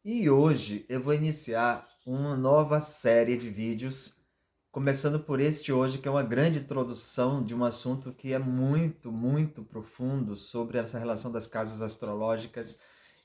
E hoje eu vou iniciar uma nova série de vídeos, começando por este hoje, que é uma grande introdução de um assunto que é muito, muito profundo sobre essa relação das casas astrológicas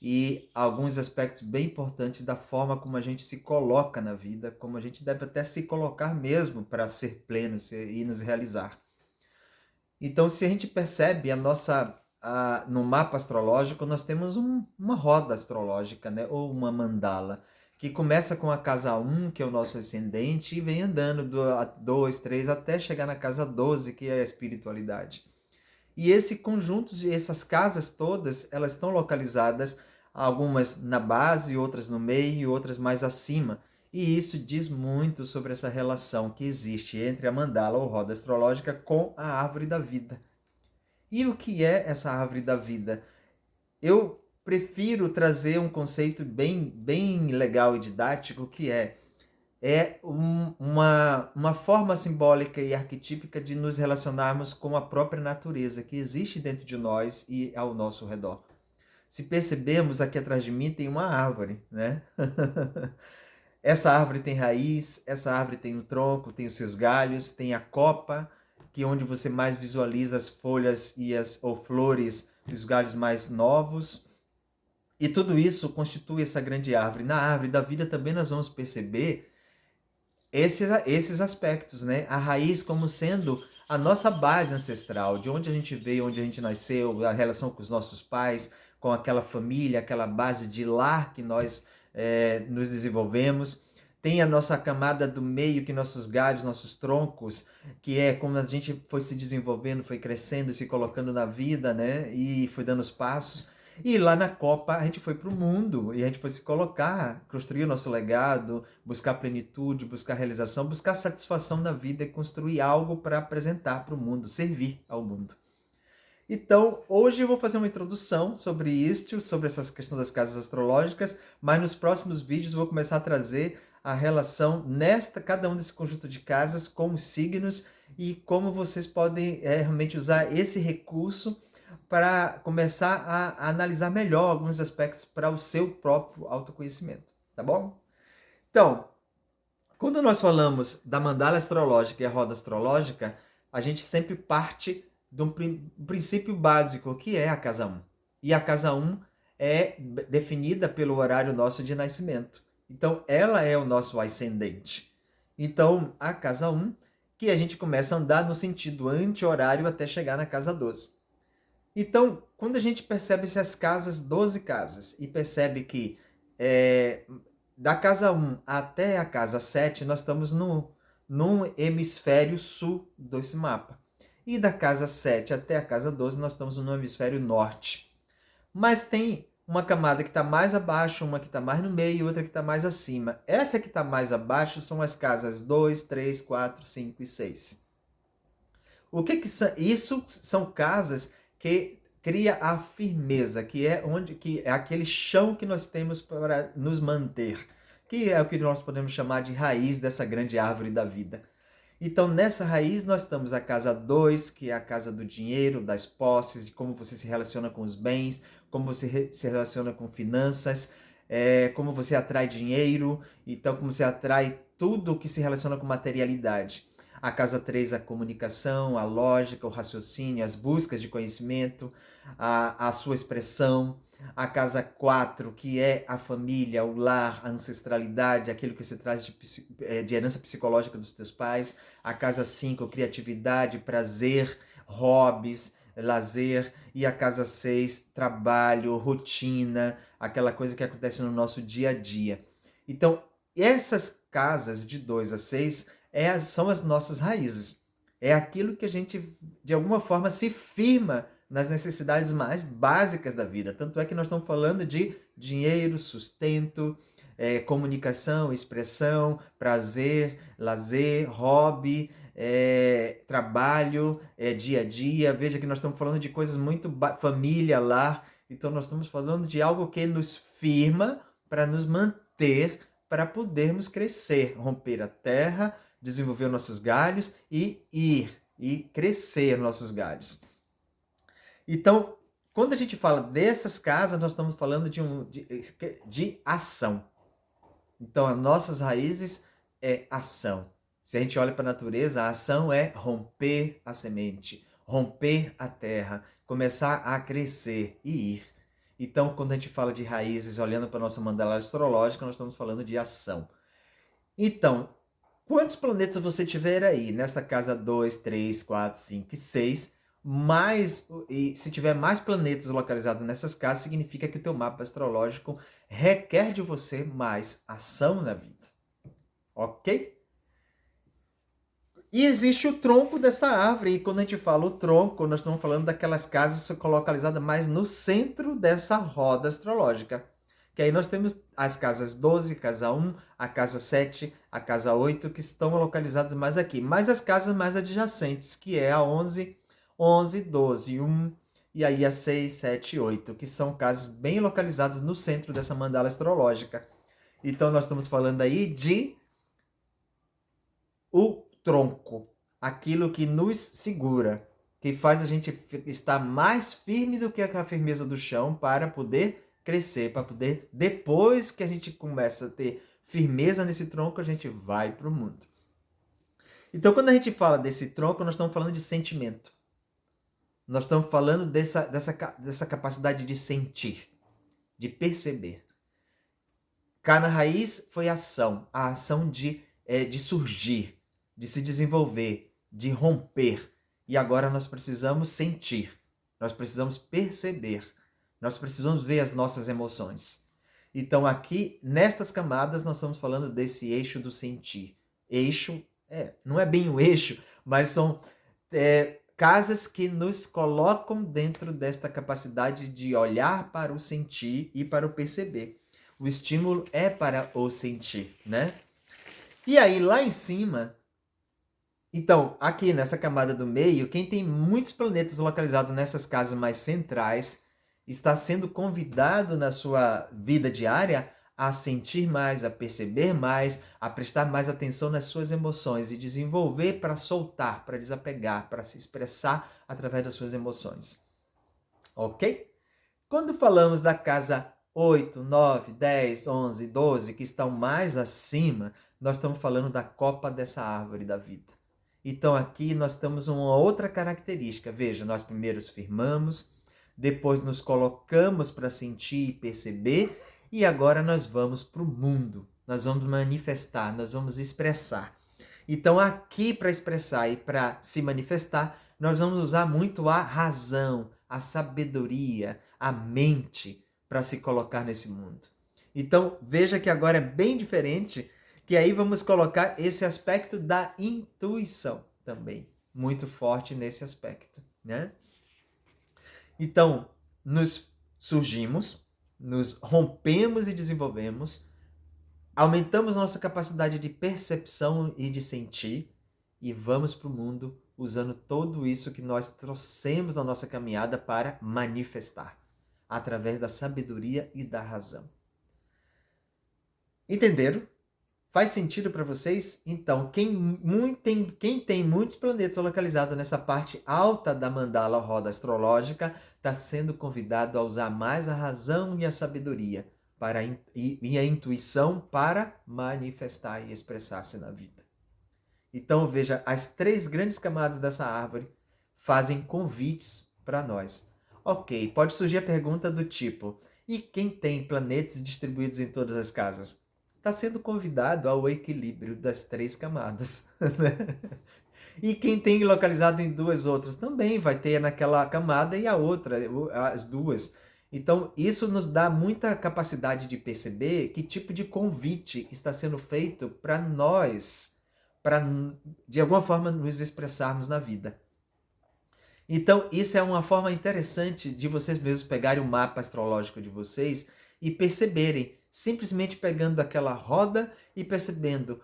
e alguns aspectos bem importantes da forma como a gente se coloca na vida, como a gente deve até se colocar mesmo para ser pleno e nos realizar. Então, se a gente percebe no mapa astrológico, nós temos uma roda astrológica, né? Ou uma mandala, que começa com a casa um, que é o nosso ascendente, e vem andando do 2, 3, até chegar na casa 12, que é a espiritualidade. E esse conjunto de essas casas todas, elas estão localizadas, algumas na base, outras no meio e outras mais acima. E isso diz muito sobre essa relação que existe entre a mandala ou roda astrológica com a árvore da vida. E o que é essa árvore da vida? Eu prefiro trazer um conceito bem legal e didático, que uma forma simbólica e arquetípica de nos relacionarmos com a própria natureza que existe dentro de nós e ao nosso redor. Se percebemos, aqui atrás de mim tem uma árvore, né? Essa árvore tem raiz, essa árvore tem um tronco, tem os seus galhos, tem a copa, que é onde você mais visualiza as folhas ou flores, os galhos mais novos. E tudo isso constitui essa grande árvore. Na árvore da vida também nós vamos perceber esses aspectos, né? A raiz como sendo a nossa base ancestral, de onde a gente veio, onde a gente nasceu, a relação com os nossos pais, com aquela família, aquela base de lar que nós nos desenvolvemos. Tem a nossa camada do meio, que nossos galhos, nossos troncos, que é como a gente foi se desenvolvendo, foi crescendo, se colocando na vida, né? E foi dando os passos. E lá na Copa a gente foi para o mundo e a gente foi se colocar, construir o nosso legado, buscar plenitude, buscar realização, buscar satisfação na vida e construir algo para apresentar para o mundo, servir ao mundo. Então, hoje eu vou fazer uma introdução sobre isso, sobre essas questões das casas astrológicas, mas nos próximos vídeos eu vou começar a trazer a relação cada um desse conjunto de casas com os signos e como vocês podem realmente usar esse recurso para começar a analisar melhor alguns aspectos para o seu próprio autoconhecimento, tá bom? Então, quando nós falamos da mandala astrológica e a roda astrológica, a gente sempre parte de um princípio básico, que é a casa um. E a casa um é definida pelo horário nosso de nascimento. Então, ela é o nosso ascendente. Então, a casa um, que a gente começa a andar no sentido anti-horário até chegar na casa 12. Então, quando a gente percebe essas casas, 12 casas, e percebe que da casa um até a casa 7, nós estamos num hemisfério sul desse mapa. E da casa 7 até a casa 12, nós estamos no hemisfério norte. Mas tem uma camada que está mais abaixo, uma que está mais no meio e outra que está mais acima. Essa que está mais abaixo são as casas 2, 3, 4, 5 e 6. O que são? Isso são casas que cria a firmeza, que é aquele chão que nós temos para nos manter, que é o que nós podemos chamar de raiz dessa grande árvore da vida. Então, nessa raiz, nós estamos a casa 2, que é a casa do dinheiro, das posses, de como você se relaciona com os bens, como você se relaciona com finanças, como você atrai dinheiro, então como você atrai tudo que se relaciona com materialidade. A casa 3, a comunicação, a lógica, o raciocínio, as buscas de conhecimento, a sua expressão. A casa 4, que é a família, o lar, a ancestralidade, aquilo que você traz de herança psicológica dos teus pais. A casa 5, criatividade, prazer, hobbies, lazer. E a casa 6, trabalho, rotina, aquela coisa que acontece no nosso dia a dia. Então, essas casas de 2 a 6 são as nossas raízes. É aquilo que a gente, de alguma forma, se firma nas necessidades mais básicas da vida. Tanto é que nós estamos falando de dinheiro, sustento, comunicação, expressão, prazer, lazer, hobby, trabalho, dia a dia. Veja que nós estamos falando de coisas muito família, lar. Então nós estamos falando de algo que nos firma para nos manter, para podermos crescer, romper a terra, desenvolver nossos galhos e crescer nossos galhos. Então, quando a gente fala dessas casas, nós estamos falando de ação. Então, as nossas raízes é ação. Se a gente olha para a natureza, a ação é romper a semente, romper a terra, começar a crescer e ir. Então, quando a gente fala de raízes, olhando para a nossa mandala astrológica, nós estamos falando de ação. Então, quantos planetas você tiver aí, nessa casa 2, 3, 4, 5 e 6, e se tiver mais planetas localizados nessas casas, significa que o teu mapa astrológico requer de você mais ação na vida. Ok? E existe o tronco dessa árvore, e quando a gente fala o tronco, nós estamos falando daquelas casas localizadas mais no centro dessa roda astrológica. Que aí nós temos as casas 12, casa 1, a casa 7, a casa 8, que estão localizadas mais aqui. Mas as casas mais adjacentes, que é a 11, 12, 1, e aí a 6, 7 e 8, que são casas bem localizadas no centro dessa mandala astrológica. Então nós estamos falando aí de o tronco, aquilo que nos segura, que faz a gente estar mais firme do que a firmeza do chão para poder crescer, para poder, depois que a gente começa a ter firmeza nesse tronco, a gente vai para o mundo. Então, quando a gente fala desse tronco, nós estamos falando de sentimento. Nós estamos falando dessa capacidade de sentir, de perceber. Cá na raiz foi ação, a ação de surgir, de se desenvolver, de romper. E agora nós precisamos sentir, nós precisamos perceber, nós precisamos ver as nossas emoções. Então aqui, nestas camadas, nós estamos falando desse eixo do sentir. Eixo, não é bem o eixo, mas são casas que nos colocam dentro desta capacidade de olhar para o sentir e para o perceber. O estímulo é para o sentir, né? E aí, lá em cima, então, aqui nessa camada do meio, quem tem muitos planetas localizados nessas casas mais centrais, está sendo convidado na sua vida diária a sentir mais, a perceber mais, a prestar mais atenção nas suas emoções e desenvolver para soltar, para desapegar, para se expressar através das suas emoções. Ok? Quando falamos da casa 8, 9, 10, 11, 12, que estão mais acima, nós estamos falando da copa dessa árvore da vida. Então aqui nós temos uma outra característica. Veja, nós primeiro firmamos, depois nos colocamos para sentir e perceber, e agora nós vamos para o mundo. Nós vamos manifestar, nós vamos expressar. Então aqui para expressar e para se manifestar, nós vamos usar muito a razão, a sabedoria, a mente para se colocar nesse mundo. Então, veja que agora é bem diferente, que aí vamos colocar esse aspecto da intuição também, muito forte nesse aspecto, né? Então, nos surgimos, nos rompemos e desenvolvemos, aumentamos nossa capacidade de percepção e de sentir e vamos para o mundo usando tudo isso que nós trouxemos na nossa caminhada para manifestar, através da sabedoria e da razão. Entenderam? Faz sentido para vocês? Então, quem tem muitos planetas localizados nessa parte alta da mandala roda astrológica está sendo convidado a usar mais a razão e a sabedoria e a intuição para manifestar e expressar-se na vida. Então, veja, as 3 grandes camadas dessa árvore fazem convites para nós. Ok, pode surgir a pergunta do tipo, e quem tem planetas distribuídos em todas as casas? Está sendo convidado ao equilíbrio das 3 camadas. Né? E quem tem localizado em 2 outras também vai ter naquela camada e a outra, as 2. Então, isso nos dá muita capacidade de perceber que tipo de convite está sendo feito para nós, para de alguma forma nos expressarmos na vida. Então, isso é uma forma interessante de vocês mesmos pegarem o mapa astrológico de vocês e perceberem, simplesmente pegando aquela roda e percebendo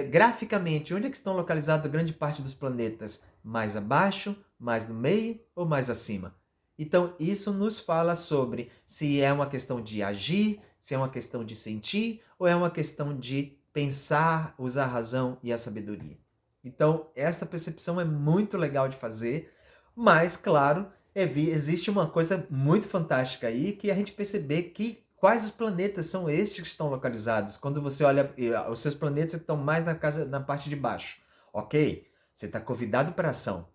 graficamente onde é que estão localizados grande parte dos planetas, mais abaixo, mais no meio ou mais acima. Então, isso nos fala sobre se é uma questão de agir, se é uma questão de sentir ou é uma questão de pensar, usar a razão e a sabedoria. Então, essa percepção é muito legal de fazer, mas, claro, existe uma coisa muito fantástica aí, que é a gente perceber que quais os planetas são estes que estão localizados. Quando você olha os seus planetas que estão mais na parte de baixo. Ok, você está convidado para ação.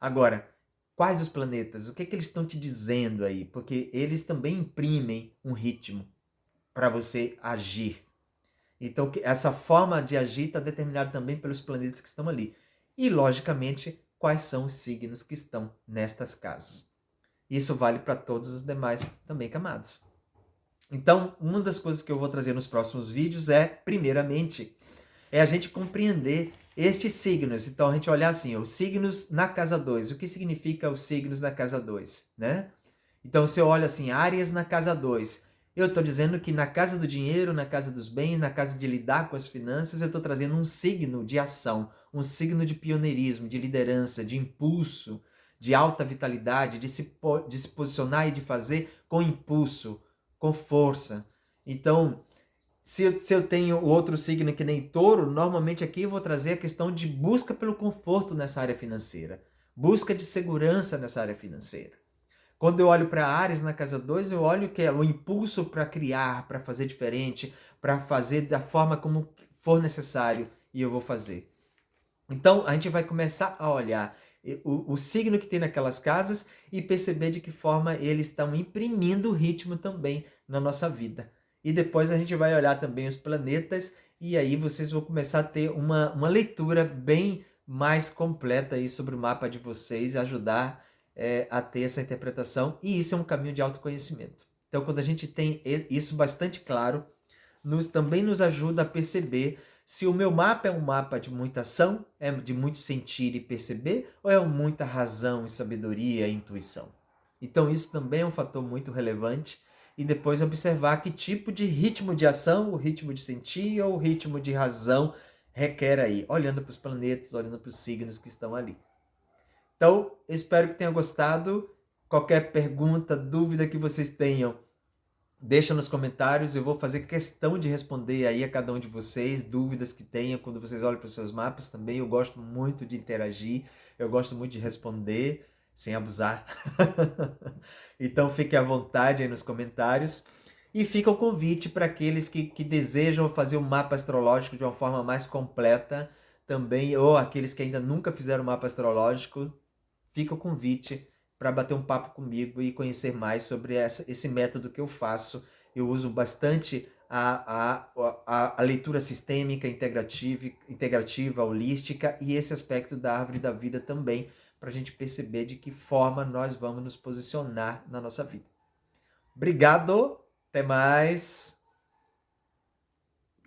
Agora, quais os planetas? O que eles estão te dizendo aí? Porque eles também imprimem um ritmo para você agir. Então, essa forma de agir está determinada também pelos planetas que estão ali. E, logicamente, quais são os signos que estão nestas casas. Isso vale para todos os demais também camadas. Então, uma das coisas que eu vou trazer nos próximos vídeos é, primeiramente, a gente compreender estes signos. Então, a gente olhar assim, os signos na casa 2. O que significa os signos na casa 2, né? Então, se eu olho assim, Áries na casa 2, eu estou dizendo que na casa do dinheiro, na casa dos bens, na casa de lidar com as finanças, eu estou trazendo um signo de ação, um signo de pioneirismo, de liderança, de impulso, de alta vitalidade, de se posicionar e de fazer com impulso, com força. Então, se eu tenho outro signo que nem touro, normalmente aqui eu vou trazer a questão de busca pelo conforto nessa área financeira, busca de segurança nessa área financeira. Quando eu olho para Áries na casa 2, eu olho que é o impulso para criar, para fazer diferente, para fazer da forma como for necessário e eu vou fazer. Então, a gente vai começar a olhar o signo que tem naquelas casas e perceber de que forma eles estão imprimindo o ritmo também na nossa vida. E depois a gente vai olhar também os planetas e aí vocês vão começar a ter uma leitura bem mais completa aí sobre o mapa de vocês e ajudar a ter essa interpretação. E isso é um caminho de autoconhecimento. Então, quando a gente tem isso bastante claro, também nos ajuda a perceber se o meu mapa é um mapa de muita ação, é de muito sentir e perceber, ou é muita razão e sabedoria e intuição. Então isso também é um fator muito relevante. E depois observar que tipo de ritmo de ação, o ritmo de sentir ou o ritmo de razão requer aí, olhando para os planetas, olhando para os signos que estão ali. Então, espero que tenham gostado. Qualquer pergunta, dúvida que vocês tenham, deixa nos comentários, eu vou fazer questão de responder aí a cada um de vocês, dúvidas que tenham quando vocês olham para os seus mapas também. Eu gosto muito de interagir, eu gosto muito de responder, sem abusar. Então fiquem à vontade aí nos comentários. E fica o convite para aqueles que desejam fazer um mapa astrológico de uma forma mais completa também, ou aqueles que ainda nunca fizeram um mapa astrológico, fica o convite para bater um papo comigo e conhecer mais sobre esse método que eu faço. Eu uso bastante a leitura sistêmica, integrativa, holística e esse aspecto da árvore da vida também, para a gente perceber de que forma nós vamos nos posicionar na nossa vida. Obrigado, até mais!